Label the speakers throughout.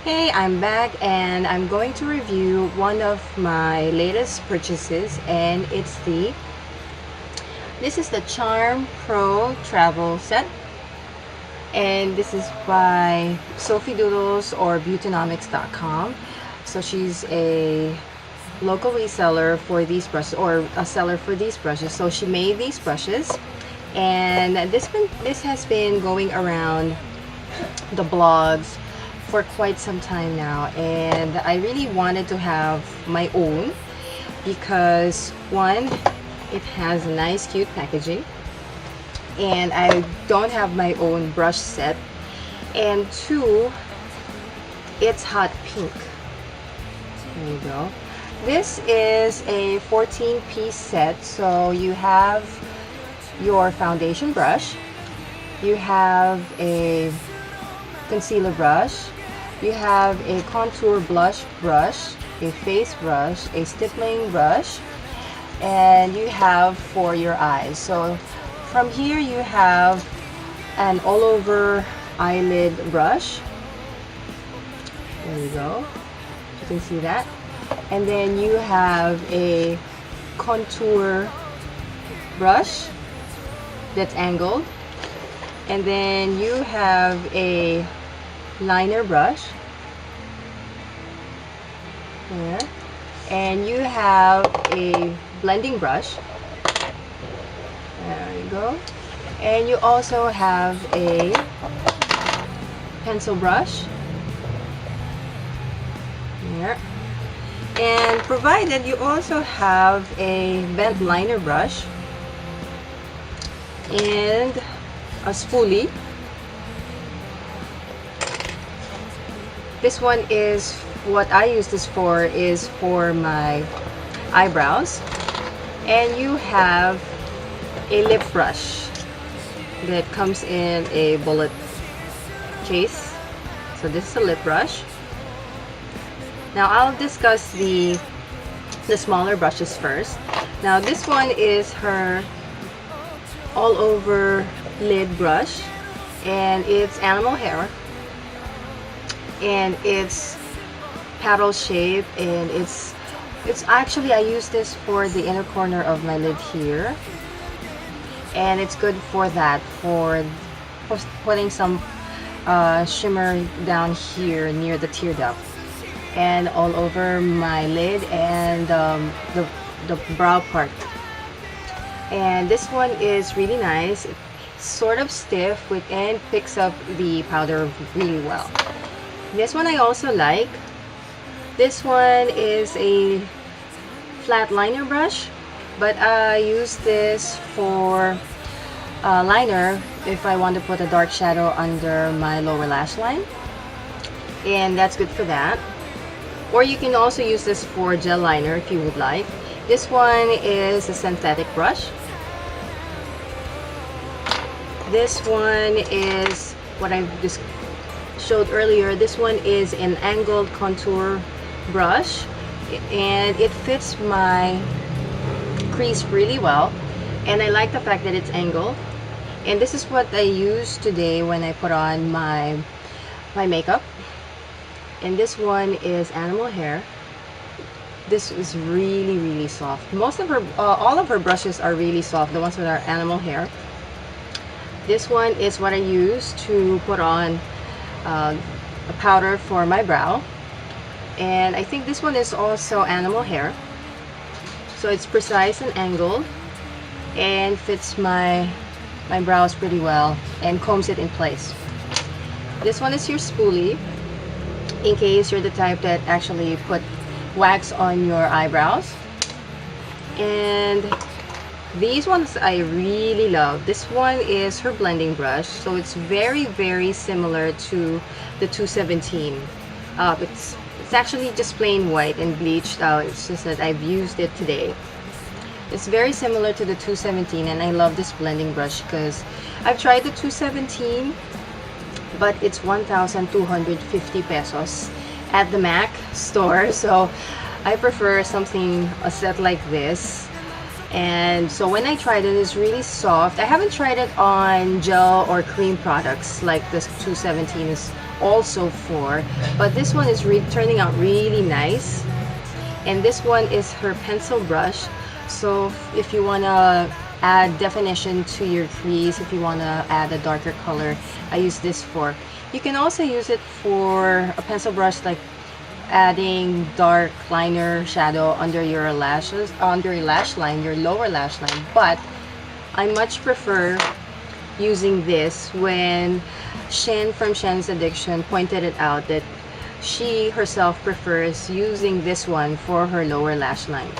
Speaker 1: Hey, I'm back and I'm going to review one of my latest purchases, and this is the Charm Pro Travel Set, and this is by Sophie Doodles or Beautynomics.com. So she's a local reseller for these brushes, or a seller for these brushes. So she made these brushes, and this has been going around the blogs for quite some time now, and I really wanted to have my own because one, it has a nice cute packaging, and I don't have my own brush set, and two, it's hot pink. There you go. This is a 14-piece set, so you have your foundation brush, you have a concealer brush, you have a contour blush brush, a face brush, a stippling brush, and you have for your eyes. So from here you have an all over eyelid brush. There you go. You can see that. And then you have a contour brush that's angled. And then you have a liner brush here, and you have a blending brush. There you go. And you also have a pencil brush here, and provided you also have a bent liner brush and a spoolie. This one is what I use this for, is for my eyebrows. And you have a lip brush that comes in a bullet case. So this is a lip brush. Now I'll discuss the smaller brushes first. Now this one is her all over lid brush, and it's animal hair, and it's paddle shape, and it's actually, I use this for the inner corner of my lid here, and it's good for that, for putting some shimmer down here near the tear duct and all over my lid and the brow part. And this one is really nice. It's sort of stiff and picks up the powder really well. This one I also like. This one is a flat liner brush, but I use this for liner if I want to put a dark shadow under my lower lash line, and that's good for that. Or you can also use this for gel liner if you would like. This one is a synthetic brush. This one is what I just showed earlier. This one is an angled contour brush, and it fits my crease really well, and I like the fact that it's angled. And this is what I use today when I put on my makeup. And this one is animal hair. This is really soft. Most of her all of her brushes are really soft, the ones that are animal hair. This one is what I use to put on a powder for my brow, and I think this one is also animal hair. So it's precise and angled and fits my brows pretty well and combs it in place. This one is your spoolie, in case you're the type that actually put wax on your eyebrows. And these ones I really love. This one is her blending brush, so it's very similar to the 217. It's actually just plain white and bleached out. It's just that I've used it today. It's very similar to the 217, and I love this blending brush because I've tried the 217, but it's 1,250 pesos at the MAC store, so I prefer a set like this. And so when I tried it, it's really soft. I haven't tried it on gel or cream products like this 217 is also for, but this one is turning out really nice. And this one is her pencil brush. So if you want to add definition to your crease, if you want to add a darker color, I use this for. You can also use it for a pencil brush, like adding dark liner shadow under your lashes, under your lash line, your lower lash line. But I much prefer using this when Shen from Shen's Addiction pointed it out that she herself prefers using this one for her lower lash line.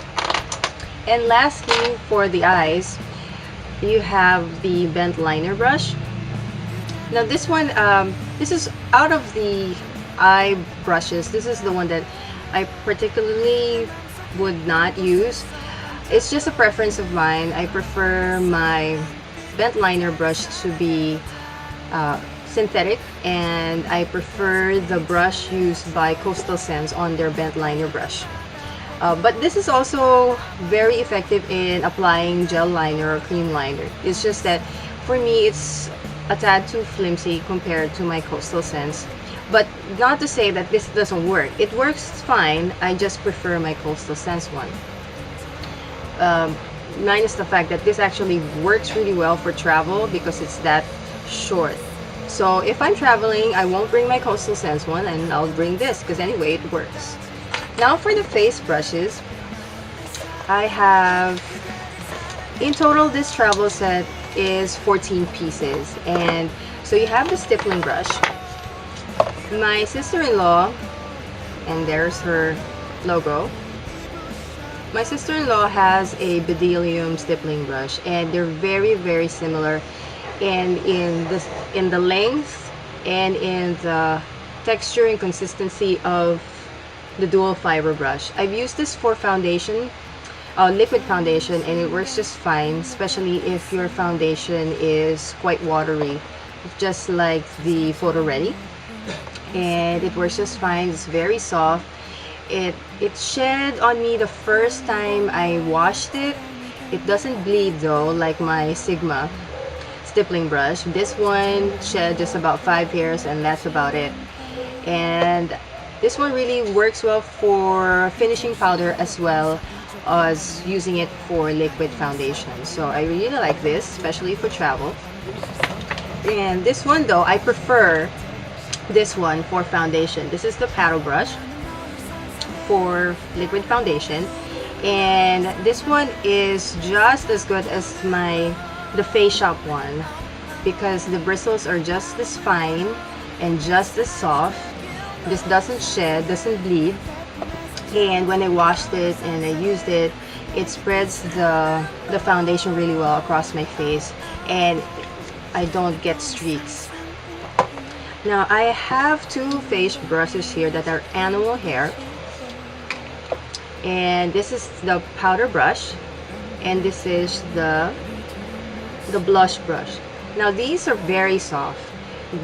Speaker 1: And lastly, for the eyes, you have the bent liner brush. Now this one, this is out of the eye brushes, this is the one that I particularly would not use. It's just a preference of mine. I prefer my bent liner brush to be synthetic, and I prefer the brush used by Coastal Scents on their bent liner brush. But this is also very effective in applying gel liner or cream liner. It's just that for me it's a tad too flimsy compared to my Coastal Scents. But not to say that this doesn't work. It works fine. I just prefer my Coastal Scents one. Minus the fact that this actually works really well for travel because it's that short. So if I'm traveling, I won't bring my Coastal Scents one and I'll bring this because anyway it works. Now for the face brushes, I have, in total this travel set is 14 pieces. And so you have the stippling brush. My sister-in-law, and there's her logo, my sister-in-law has a Bedelium stippling brush, and they're very similar, and in the length and in the texture and consistency of the dual fiber brush. I've used this for foundation, liquid foundation, and it works just fine, especially if your foundation is quite watery, just like the Photo Ready. And it works just fine. It's very soft. It shed on me the first time I washed it. It doesn't bleed though, like my Sigma stippling brush. This one shed just about 5 hairs and that's about it. And this one really works well for finishing powder as well as using it for liquid foundation. So I really like this, especially for travel. And this one though, I prefer this one for foundation. This is the paddle brush for liquid foundation, and this one is just as good as the Face Shop one because the bristles are just as fine and just as soft. This doesn't shed, doesn't bleed, and when I washed it and I used it, it spreads the foundation really well across my face and I don't get streaks. Now I have two face brushes here that are animal hair, and this is the powder brush and this is the blush brush. Now these are very soft,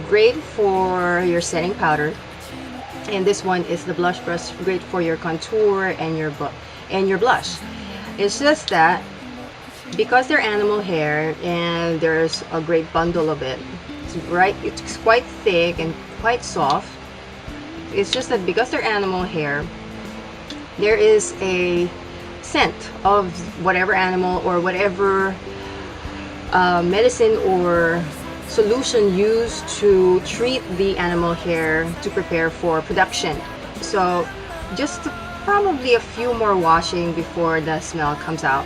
Speaker 1: great for your setting powder, and this one is the blush brush, great for your contour and your blush. It's just that because they're animal hair and there's a great bundle of it, it's quite thick and quite soft. It's just that because they're animal hair, there is a scent of whatever animal or whatever medicine or solution used to treat the animal hair to prepare for production. So just probably a few more washing before the smell comes out.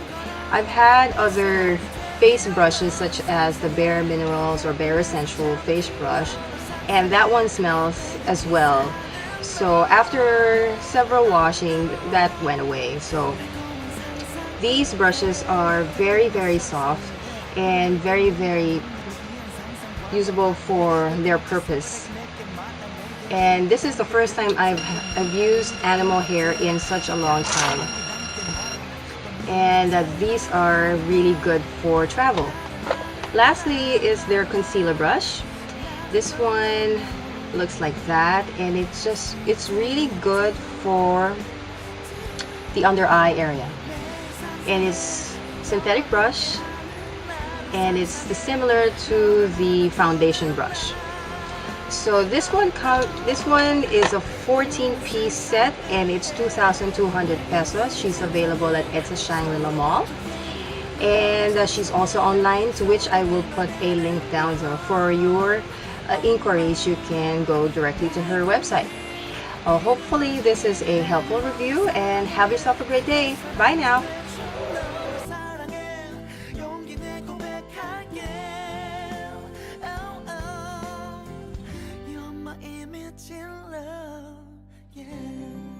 Speaker 1: I've had other face brushes such as the Bare Minerals or Bare Essential face brush, and that one smells as well. So after several washing, that went away. So these brushes are very soft and very usable for their purpose. And this is the first time I've used animal hair in such a long time. And these are really good for travel. Lastly is their concealer brush. This one looks like that, and it's really good for the under eye area, and it's synthetic brush, and it's similar to the foundation brush. So this one is a 14-piece set, and it's 2,200 pesos. She's available at EDSA Shangri-La Mall, and she's also online, to which I will put a link down. So for your inquiries, you can go directly to her website. Hopefully this is a helpful review, and have yourself a great day. Bye now.
Speaker 2: Yeah.